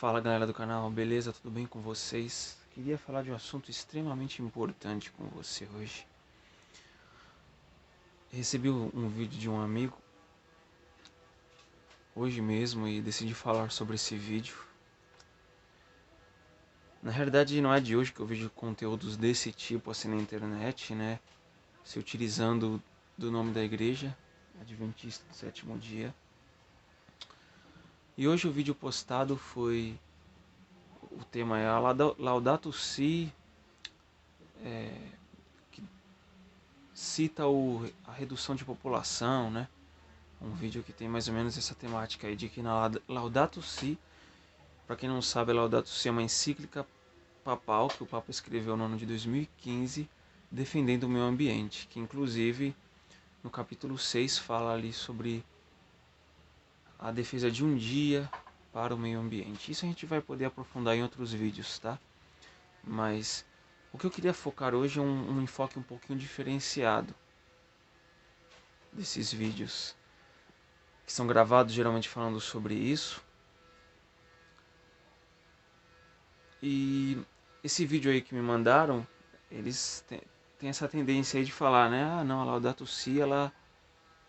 Fala galera do canal, beleza? Tudo bem com vocês? Queria falar de um assunto extremamente importante com você hoje. Recebi um vídeo de um amigo hoje mesmo e decidi falar sobre esse vídeo. Na realidade não é de hoje que eu vejo conteúdos desse tipo assim na internet, né? Se utilizando do nome da igreja, Adventista do Sétimo Dia. E hoje o vídeo postado foi... O tema é a Laudato Si, que cita a redução de população, né? Um vídeo que tem mais ou menos essa temática aí de que na Laudato Si, para quem não sabe, a Laudato Si é uma encíclica papal que o Papa escreveu no ano de 2015, defendendo o meio ambiente, que inclusive no capítulo 6 fala ali sobre a defesa de um dia para o meio ambiente. Isso a gente vai poder aprofundar em outros vídeos, tá? Mas o que eu queria focar hoje é um enfoque um pouquinho diferenciado desses vídeos que são gravados geralmente falando sobre isso. E esse vídeo aí que me mandaram, eles têm essa tendência aí de falar, né? Ah, não, a Laudato Si, ela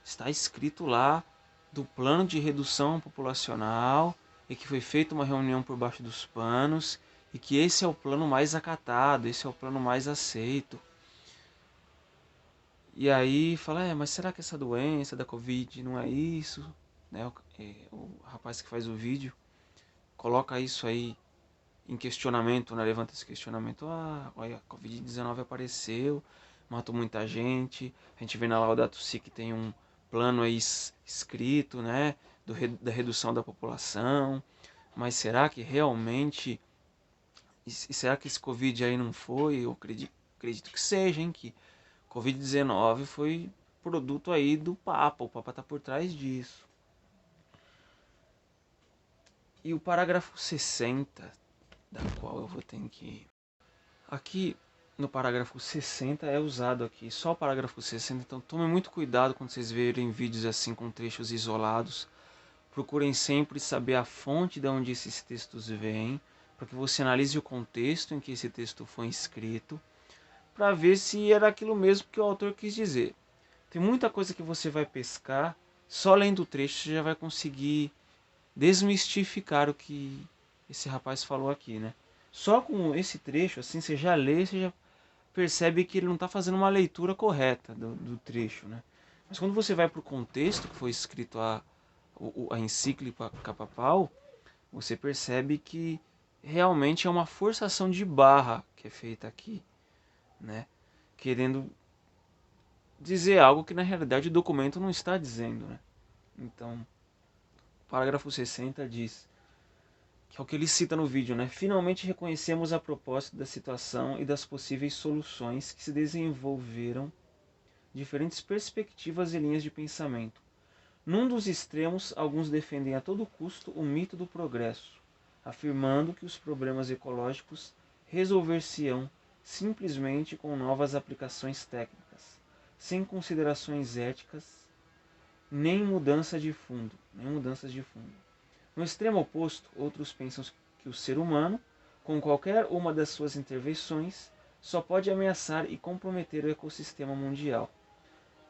está escrito lá do plano de redução populacional e que foi feita uma reunião por baixo dos panos e que esse é o plano mais acatado, esse é o plano mais aceito. E aí fala, mas será que essa doença da Covid não é isso? Né? O rapaz que faz o vídeo coloca isso aí em questionamento, né? Levanta esse questionamento, olha, a Covid-19 apareceu, matou muita gente, a gente vê na Laudato Si que tem um plano aí escrito, né, da redução da população, mas será que realmente, e será que esse Covid aí não foi? Eu acredito que seja, hein, que Covid-19 foi produto aí do Papa, o Papa está por trás disso. E o parágrafo 60, da qual eu vou ter que... Aqui no parágrafo 60 é usado aqui, só o parágrafo 60, então tome muito cuidado quando vocês verem vídeos assim com trechos isolados. Procurem sempre saber a fonte de onde esses textos vêm, para que você analise o contexto em que esse texto foi escrito, para ver se era aquilo mesmo que o autor quis dizer. Tem muita coisa que você vai pescar, só lendo o trecho você já vai conseguir desmistificar o que esse rapaz falou aqui, né? Só com esse trecho, assim, você já lê, você já percebe que ele não está fazendo uma leitura correta do trecho, né? Mas quando você vai para o contexto que foi escrito a encíclica papal, você percebe que realmente é uma forçação de barra que é feita aqui, né? Querendo dizer algo que na realidade o documento não está dizendo, né? Então, o parágrafo 60 diz, que é o que ele cita no vídeo, né? Finalmente reconhecemos a propósito da situação e das possíveis soluções que se desenvolveram diferentes perspectivas e linhas de pensamento. Num dos extremos, alguns defendem a todo custo o mito do progresso, afirmando que os problemas ecológicos resolver-se-ão simplesmente com novas aplicações técnicas, sem considerações éticas, nem mudanças de fundo. No extremo oposto, outros pensam que o ser humano, com qualquer uma das suas intervenções, só pode ameaçar e comprometer o ecossistema mundial,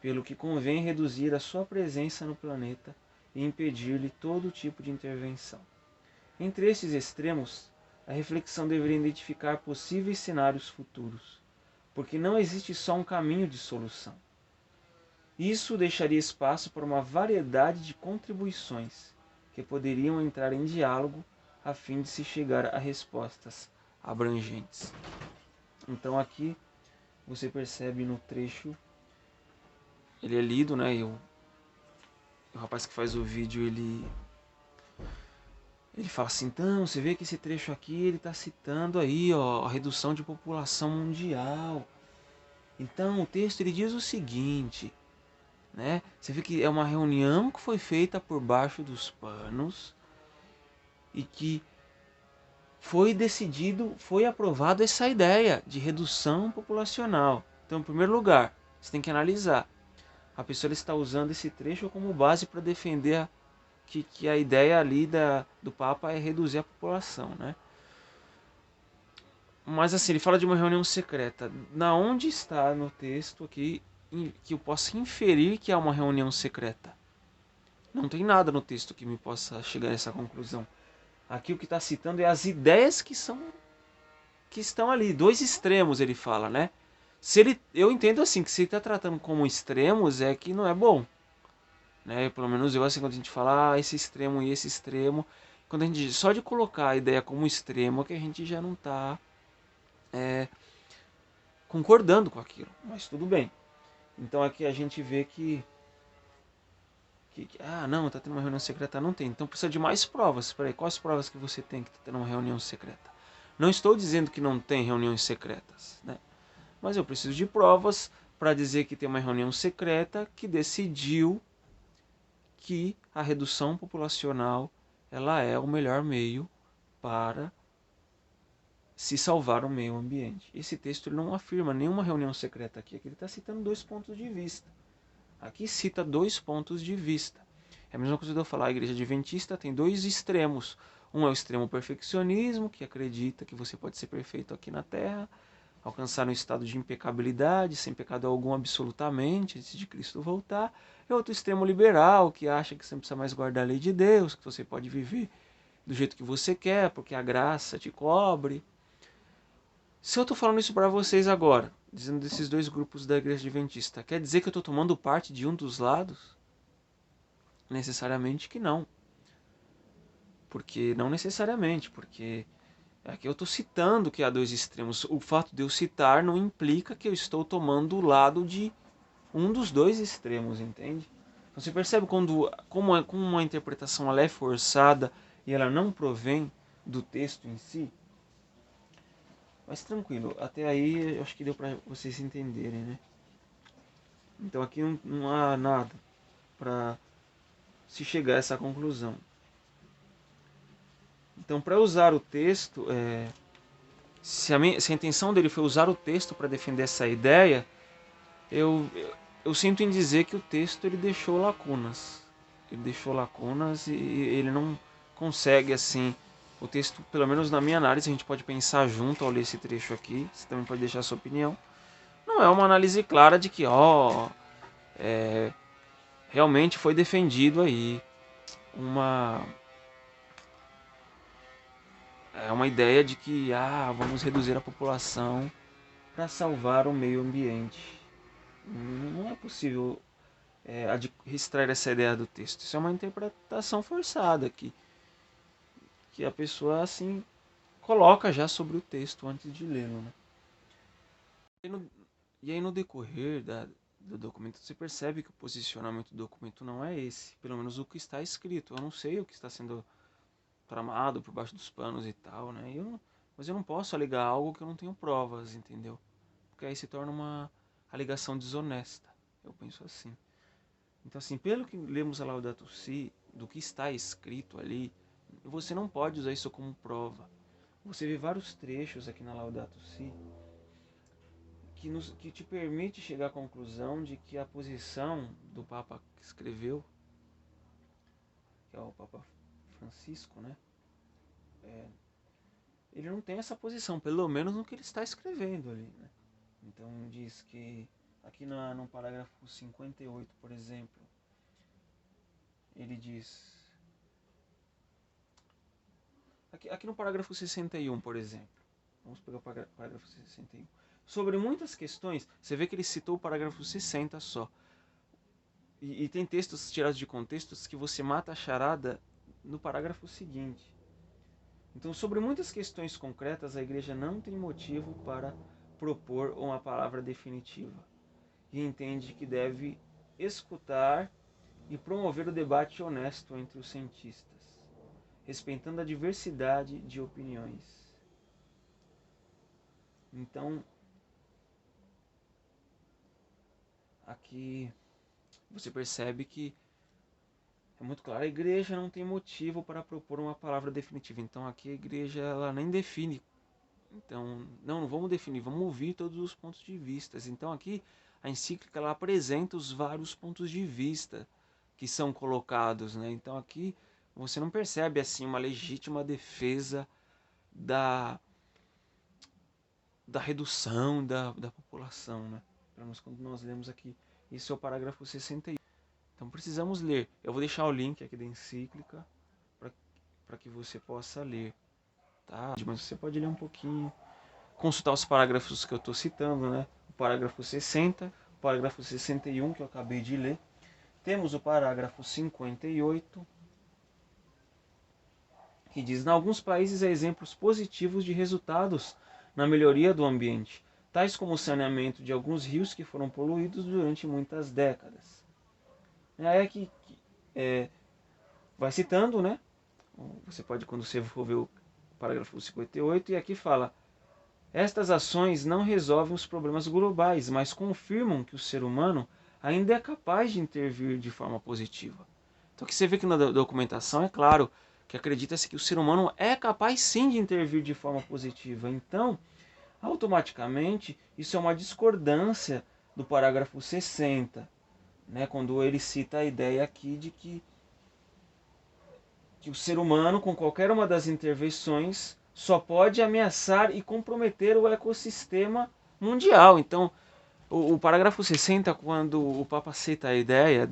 pelo que convém reduzir a sua presença no planeta e impedir-lhe todo tipo de intervenção. Entre esses extremos, a reflexão deveria identificar possíveis cenários futuros, porque não existe só um caminho de solução. Isso deixaria espaço para uma variedade de contribuições que poderiam entrar em diálogo a fim de se chegar a respostas abrangentes. Então aqui você percebe no trecho, ele é lido, né? E o rapaz que faz o vídeo, ele fala assim, então, você vê que esse trecho aqui, ele está citando aí, ó, a redução de população mundial. Então, o texto ele diz o seguinte, né? Você vê que é uma reunião que foi feita por baixo dos panos e que foi decidido, foi aprovado essa ideia de redução populacional. Então, em primeiro lugar, você tem que analisar. A pessoa está usando esse trecho como base para defender que a ideia ali do Papa é reduzir a população, né? Mas assim, ele fala de uma reunião secreta. Na onde está no texto aqui que eu possa inferir que há uma reunião secreta? Não tem nada no texto que me possa chegar a essa conclusão. Aqui o que está citando é as ideias que estão ali, dois extremos ele fala, né? Se ele, eu entendo assim que se ele está tratando como extremos é que não é bom, né? Pelo menos eu assim quando a gente fala esse extremo e esse extremo, quando a gente só de colocar a ideia como extremo é que a gente já não está concordando com aquilo, mas tudo bem. Então aqui a gente vê não, tá tendo uma reunião secreta, não tem. Então precisa de mais provas. Espera aí, quais provas que você tem que tá tendo uma reunião secreta? Não estou dizendo que não tem reuniões secretas, né? Mas eu preciso de provas para dizer que tem uma reunião secreta que decidiu que a redução populacional ela é o melhor meio para se salvar o meio ambiente. Esse texto ele não afirma nenhuma reunião secreta aqui. Aqui ele está citando dois pontos de vista. Aqui cita dois pontos de vista. É a mesma coisa de eu falar, a igreja adventista tem dois extremos. Um é o extremo perfeccionismo, que acredita que você pode ser perfeito aqui na Terra, alcançar um estado de impecabilidade, sem pecado algum absolutamente, antes de Cristo voltar. E outro extremo liberal, que acha que você não precisa mais guardar a lei de Deus, que você pode viver do jeito que você quer, porque a graça te cobre. Se eu estou falando isso para vocês agora, dizendo desses dois grupos da igreja adventista, quer dizer que eu estou tomando parte de um dos lados? Necessariamente que não. Porque não necessariamente, porque aqui eu estou citando que há dois extremos. O fato de eu citar não implica que eu estou tomando o lado de um dos dois extremos, entende? Então, você percebe como uma interpretação ela é forçada e ela não provém do texto em si? Mas tranquilo, até aí eu acho que deu para vocês entenderem, né? Então aqui não há nada para se chegar a essa conclusão. Então, para usar o texto, se a intenção dele foi usar o texto para defender essa ideia, eu sinto em dizer que o texto ele deixou lacunas. Ele deixou lacunas e ele não consegue assim. O texto, pelo menos na minha análise, a gente pode pensar junto ao ler esse trecho aqui. Você também pode deixar a sua opinião. Não é uma análise clara de que, realmente foi defendido aí uma ideia de que vamos reduzir a população para salvar o meio ambiente. Não é possível extrair essa ideia do texto. Isso é uma interpretação forçada que a pessoa assim coloca já sobre o texto antes de lê-lo. Né? E aí no decorrer do documento você percebe que o posicionamento do documento não é esse. Pelo menos o que está escrito. Eu não sei o que está sendo tramado por baixo dos panos e tal, né? Mas eu não posso alegar algo que eu não tenho provas, entendeu? Porque aí se torna uma alegação desonesta. Eu penso assim. Então, assim, pelo que lemos a Laudato Si, do que está escrito ali, você não pode usar isso como prova. Você vê vários trechos aqui na Laudato Si que te permite chegar à conclusão de que a posição do Papa que escreveu, que é o Papa Francisco, né? Ele não tem essa posição, pelo menos no que ele está escrevendo ali, né? Então diz que aqui no parágrafo 58, por exemplo, ele diz aqui no parágrafo 61, por exemplo. Vamos pegar o parágrafo 61. Sobre muitas questões, você vê que ele citou o parágrafo 60 só. E tem textos tirados de contextos que você mata a charada no parágrafo seguinte. Então, sobre muitas questões concretas, a igreja não tem motivo para propor uma palavra definitiva. E entende que deve escutar e promover o debate honesto entre os cientistas, respeitando a diversidade de opiniões. Então, aqui você percebe que é muito claro, a igreja não tem motivo para propor uma palavra definitiva. Então aqui a igreja ela nem define. Então, não vamos definir, vamos ouvir todos os pontos de vista. Então aqui a encíclica ela apresenta os vários pontos de vista que são colocados, né? Então aqui você não percebe assim uma legítima defesa da, da redução da população, né? Para nós, quando nós lemos aqui, esse é o parágrafo 61. Então precisamos ler. Eu vou deixar o link aqui da encíclica para que você possa ler, tá? Mas você pode ler um pouquinho, consultar os parágrafos que eu estou citando, né? O parágrafo 60, o parágrafo 61 que eu acabei de ler. Temos o parágrafo 58, que diz: em alguns países há exemplos positivos de resultados na melhoria do ambiente, tais como o saneamento de alguns rios que foram poluídos durante muitas décadas. Aí aqui vai citando, né? Você pode, quando você for ver o parágrafo 58, e aqui fala: estas ações não resolvem os problemas globais, mas confirmam que o ser humano ainda é capaz de intervir de forma positiva. Então aqui você vê que na documentação é claro que acredita-se que o ser humano é capaz sim de intervir de forma positiva. Então, automaticamente, isso é uma discordância do parágrafo 60, né, quando ele cita a ideia aqui de que o ser humano, com qualquer uma das intervenções, só pode ameaçar e comprometer o ecossistema mundial. Então, o parágrafo 60, quando o Papa cita a ideia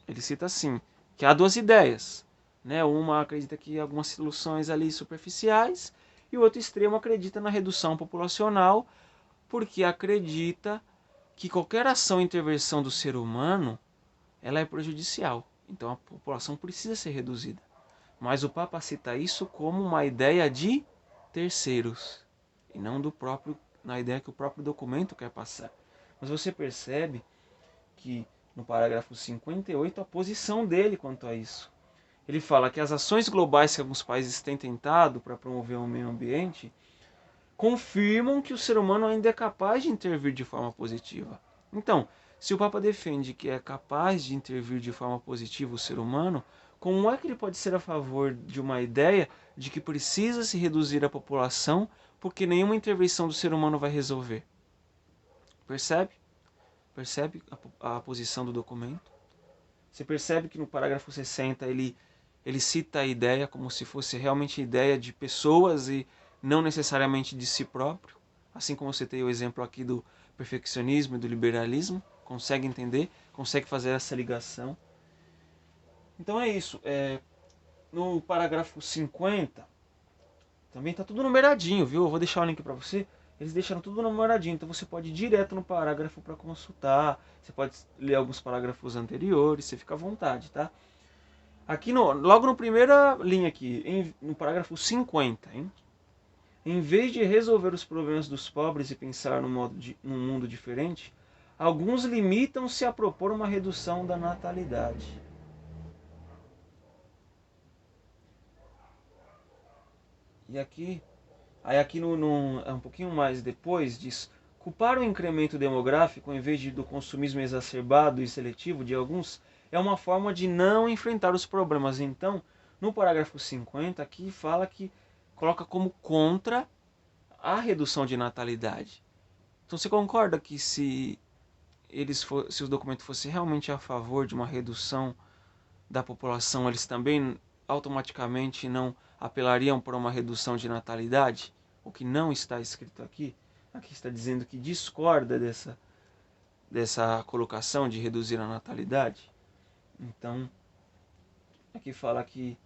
ele cita assim, que há duas ideias, né? Uma acredita que algumas soluções ali superficiais e o outro extremo acredita na redução populacional, porque acredita que qualquer ação e intervenção do ser humano, ela é prejudicial. Então a população precisa ser reduzida. Mas o Papa cita isso como uma ideia de terceiros e não do próprio, na ideia que o próprio documento quer passar. Mas você percebe que no parágrafo 58 a posição dele quanto a isso. Ele fala que as ações globais que alguns países têm tentado para promover o meio ambiente confirmam que o ser humano ainda é capaz de intervir de forma positiva. Então, se o Papa defende que é capaz de intervir de forma positiva o ser humano, como é que ele pode ser a favor de uma ideia de que precisa se reduzir a população porque nenhuma intervenção do ser humano vai resolver? Percebe? Percebe a posição do documento? Você percebe que no parágrafo 60 ele cita a ideia como se fosse realmente ideia de pessoas e não necessariamente de si próprio? Assim como você tem o exemplo aqui do perfeccionismo e do liberalismo. Consegue entender? Consegue fazer essa ligação? Então é isso. No parágrafo 50, também está tudo numeradinho, viu? Eu vou deixar o link para você. Eles deixaram tudo numeradinho, então você pode ir direto no parágrafo para consultar. Você pode ler alguns parágrafos anteriores, você fica à vontade, tá? Aqui logo na primeira linha aqui, no parágrafo 50, hein? Em vez de resolver os problemas dos pobres e pensar num mundo diferente, alguns limitam-se a propor uma redução da natalidade. E aqui, aí aqui um pouquinho mais depois diz: culpar o incremento demográfico em vez do consumismo exacerbado e seletivo de alguns é uma forma de não enfrentar os problemas. Então, no parágrafo 50 aqui fala que coloca como contra a redução de natalidade. Então você concorda que se o documento fosse realmente a favor de uma redução da população, eles também automaticamente não apelariam por uma redução de natalidade? O que não está escrito aqui. Aqui está dizendo que discorda dessa colocação de reduzir a natalidade. Então, aqui fala que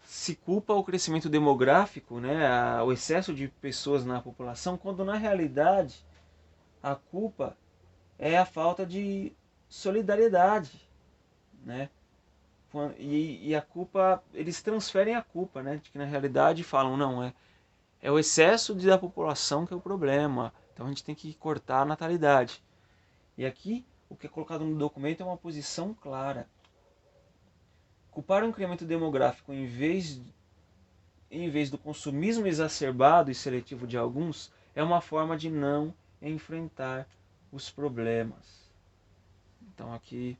se culpa o crescimento demográfico, né, o excesso de pessoas na população, quando na realidade a culpa é a falta de solidariedade, né? E a culpa, eles transferem a culpa, né? De que na realidade falam, não, é o excesso da população que é o problema. Então a gente tem que cortar a natalidade. E aqui, o que é colocado no documento é uma posição clara. Culpar o incremento demográfico em vez do consumismo exacerbado e seletivo de alguns é uma forma de não enfrentar os problemas. Então aqui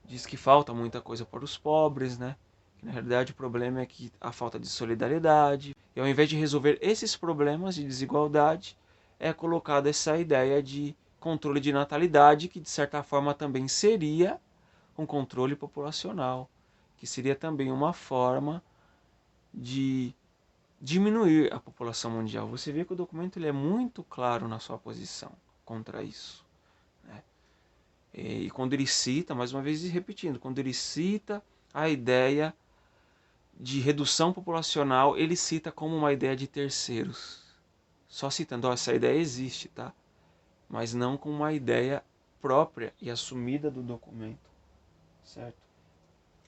diz que falta muita coisa para os pobres, né? Que, na realidade o problema é que a falta de solidariedade. E ao invés de resolver esses problemas de desigualdade, é colocada essa ideia de controle de natalidade, que de certa forma também seria um controle populacional, que seria também uma forma de diminuir a população mundial. Você vê que o documento ele é muito claro na sua posição contra isso, né? E quando ele cita, mais uma vez repetindo, quando ele cita a ideia de redução populacional, ele cita como uma ideia de terceiros. Só citando, ó, essa ideia existe, tá? Mas não como uma ideia própria e assumida do documento, certo?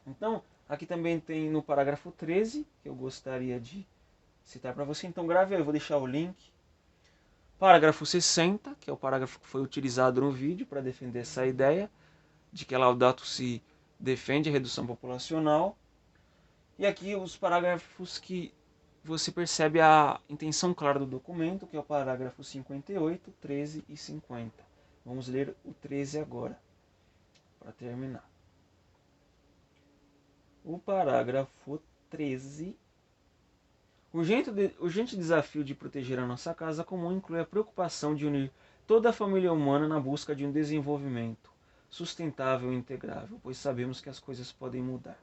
Então, aqui também tem no parágrafo 13, que eu gostaria de citar para você. Então grave aí, eu vou deixar o link. Parágrafo 60, que é o parágrafo que foi utilizado no vídeo para defender essa ideia de que a Laudato Si defende a redução populacional. E aqui os parágrafos que você percebe a intenção clara do documento, que é o parágrafo 58, 13 e 50. Vamos ler o 13 agora, para terminar. O parágrafo 13. Urgente desafio de proteger a nossa casa comum inclui a preocupação de unir toda a família humana na busca de um desenvolvimento sustentável e integrável, pois sabemos que as coisas podem mudar.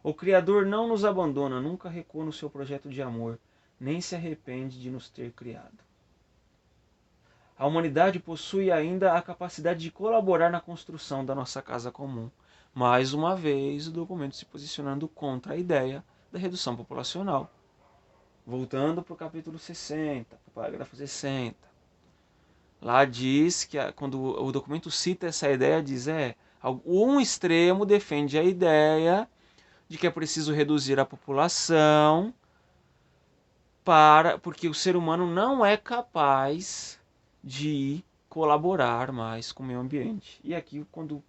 O Criador não nos abandona, nunca recua no seu projeto de amor, nem se arrepende de nos ter criado. A humanidade possui ainda a capacidade de colaborar na construção da nossa casa comum. Mais uma vez, o documento se posicionando contra a ideia da redução populacional. Voltando para o capítulo 60, para o parágrafo 60. Lá diz que quando o documento cita essa ideia, diz um extremo defende a ideia de que é preciso reduzir a população porque o ser humano não é capaz de colaborar mais com o meio ambiente. E aqui, quando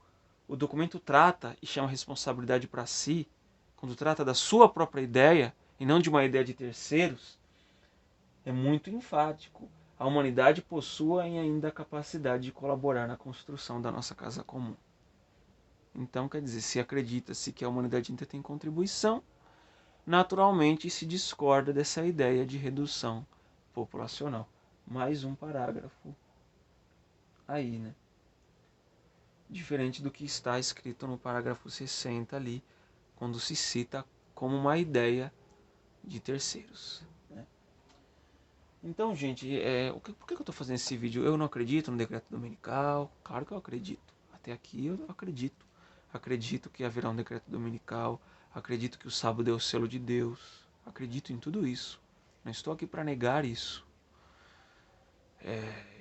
o documento trata e chama a responsabilidade para si, quando trata da sua própria ideia e não de uma ideia de terceiros, é muito enfático. A humanidade possui ainda a capacidade de colaborar na construção da nossa casa comum. Então, quer dizer, se acredita-se que a humanidade ainda tem contribuição, naturalmente se discorda dessa ideia de redução populacional. Mais um parágrafo aí, né? Diferente do que está escrito no parágrafo 60 ali, quando se cita como uma ideia de terceiros, né? Então, gente, por que eu estou fazendo esse vídeo? Eu não acredito no decreto dominical. Claro que eu acredito. Até aqui eu acredito. Acredito que haverá um decreto dominical. Acredito que o sábado é o selo de Deus. Acredito em tudo isso. Não estou aqui para negar isso.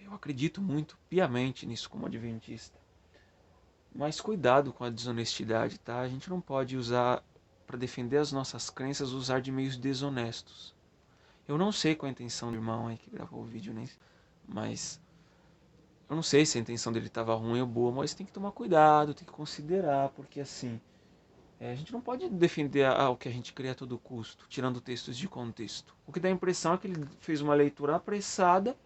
Eu acredito muito piamente nisso como adventista. Mas cuidado com a desonestidade, tá? A gente não pode usar, para defender as nossas crenças, usar de meios desonestos. Eu não sei qual é a intenção do irmão aí que gravou o vídeo, mas eu não sei se a intenção dele estava ruim ou boa, mas tem que tomar cuidado, tem que considerar, porque assim, a gente não pode defender o que a gente crê a todo custo, tirando textos de contexto. O que dá a impressão é que ele fez uma leitura apressada,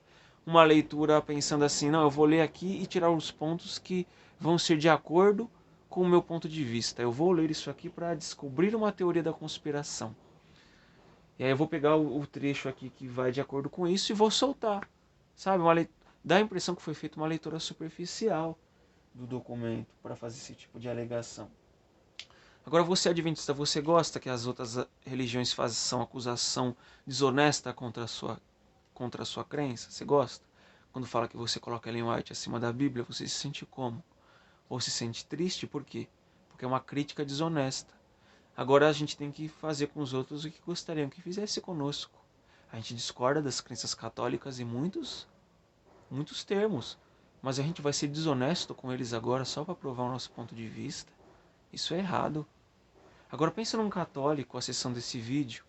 uma leitura pensando assim, não, eu vou ler aqui e tirar os pontos que vão ser de acordo com o meu ponto de vista. Eu vou ler isso aqui para descobrir uma teoria da conspiração. E aí eu vou pegar o trecho aqui que vai de acordo com isso e vou soltar. Sabe? Dá a impressão que foi feita uma leitura superficial do documento para fazer esse tipo de alegação. Agora, você adventista, você gosta que as outras religiões façam acusação desonesta contra a sua crença? Você gosta? Quando fala que você coloca Ellen White acima da Bíblia, você se sente como? Ou se sente triste? Por quê? Porque é uma crítica desonesta. Agora a gente tem que fazer com os outros o que gostariam que fizesse conosco. A gente discorda das crenças católicas em muitos termos, mas a gente vai ser desonesto com eles agora só para provar o nosso ponto de vista. Isso é errado. Agora pensa num católico acessando esse vídeo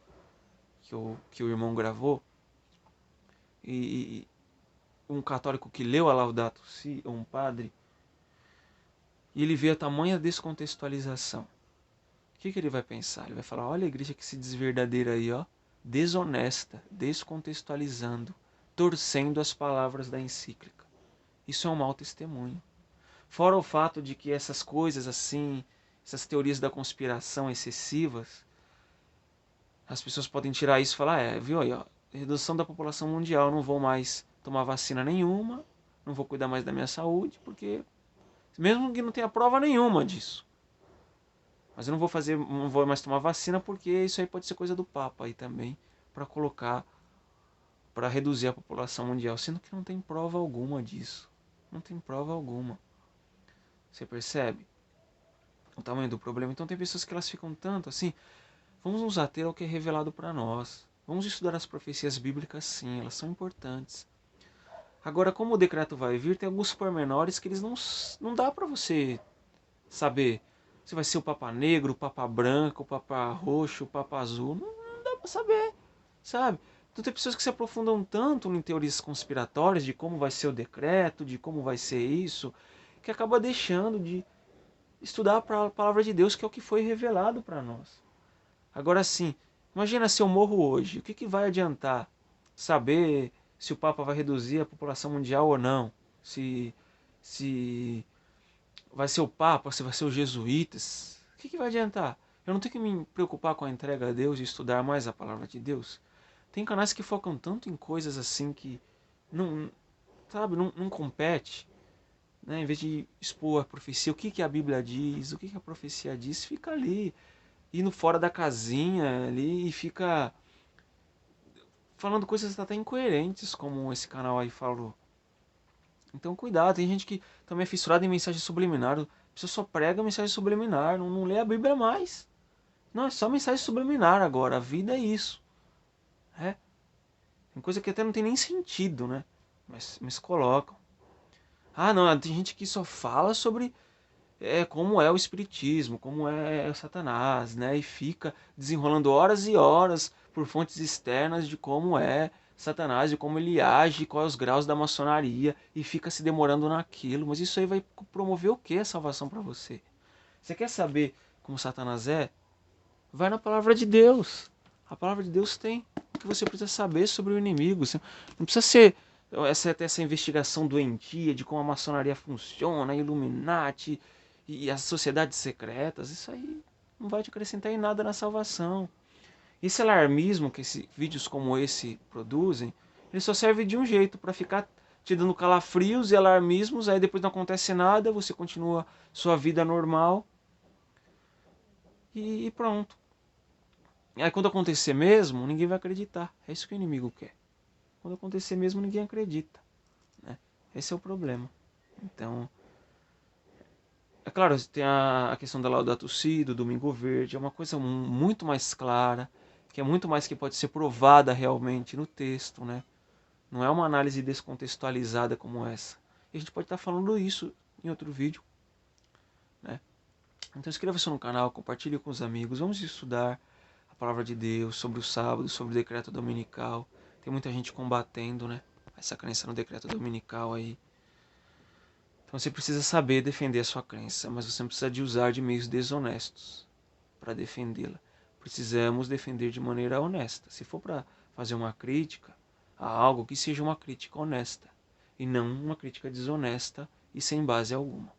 que o irmão gravou, e um católico que leu a Laudato Si, ou um padre, e ele vê a tamanha descontextualização. O que ele vai pensar? Ele vai falar, olha a igreja que se diz verdadeira aí, ó, desonesta, descontextualizando, torcendo as palavras da encíclica. Isso é um mau testemunho. Fora o fato de que essas coisas assim, essas teorias da conspiração excessivas, as pessoas podem tirar isso e falar, viu aí, ó, redução da população mundial, não vou mais tomar vacina nenhuma, não vou cuidar mais da minha saúde, porque mesmo que não tenha prova nenhuma disso, Mas eu não vou mais tomar vacina porque isso aí pode ser coisa do Papa aí também, para colocar, para reduzir a população mundial, sendo que não tem prova alguma disso. Não tem prova alguma. Você percebe o tamanho do problema? Então tem pessoas que elas ficam tanto assim, vamos nos ater ao que é revelado para nós. Vamos estudar as profecias bíblicas, sim, elas são importantes. Agora, como o decreto vai vir, tem alguns pormenores que eles não dá para você saber se vai ser o Papa Negro, o Papa Branco, o Papa Roxo, o Papa Azul. Não dá para saber, sabe? Então tem pessoas que se aprofundam tanto em teorias conspiratórias de como vai ser o decreto, de como vai ser isso, que acaba deixando de estudar a palavra de Deus, que é o que foi revelado para nós. Agora sim, imagina se eu morro hoje, o que vai adiantar saber se o Papa vai reduzir a população mundial ou não? Se vai ser o Papa, se vai ser os jesuítas? O que vai adiantar? Eu não tenho que me preocupar com a entrega a Deus e estudar mais a palavra de Deus? Tem canais que focam tanto em coisas assim que não, sabe, não compete. Né? Em vez de expor a profecia, o que a Bíblia diz, o que a profecia diz, fica ali, indo fora da casinha ali e fica falando coisas até incoerentes, como esse canal aí falou. Então cuidado, tem gente que também é fissurada em mensagem subliminar. A pessoa só prega mensagem subliminar, não lê a Bíblia mais. Não, é só mensagem subliminar agora, a vida é isso. É. Tem coisa que até não tem nem sentido, né? Mas colocam. Ah, não, tem gente que só fala sobre como é o espiritismo, como é o Satanás, né? E fica desenrolando horas e horas por fontes externas de como é Satanás, de como ele age, quais os graus da maçonaria, e fica se demorando naquilo. Mas isso aí vai promover o que a salvação para você? Você quer saber como Satanás é? Vai na palavra de Deus. A palavra de Deus tem o que você precisa saber sobre o inimigo. Você não precisa ser essa investigação doentia de como a maçonaria funciona, a Illuminati e as sociedades secretas. Isso aí não vai te acrescentar em nada na salvação. Esse alarmismo que vídeos como esse produzem, ele só serve de um jeito, para ficar te dando calafrios e alarmismos, aí depois não acontece nada, você continua sua vida normal e pronto. Aí quando acontecer mesmo, ninguém vai acreditar. É isso que o inimigo quer. Quando acontecer mesmo, ninguém acredita. Né? Esse é o problema. Então, é claro, tem a questão da Laudato Si, do Domingo Verde, é uma coisa muito mais clara, que é muito mais que pode ser provada realmente no texto, né? Não é uma análise descontextualizada como essa. E a gente pode estar falando isso em outro vídeo, né? Então inscreva-se no canal, compartilhe com os amigos, vamos estudar a palavra de Deus sobre o sábado, sobre o decreto dominical. Tem muita gente combatendo, né? Essa crença no decreto dominical aí. Então você precisa saber defender a sua crença, mas você não precisa de usar de meios desonestos para defendê-la. Precisamos defender de maneira honesta. Se for para fazer uma crítica a algo, que seja uma crítica honesta e não uma crítica desonesta e sem base alguma.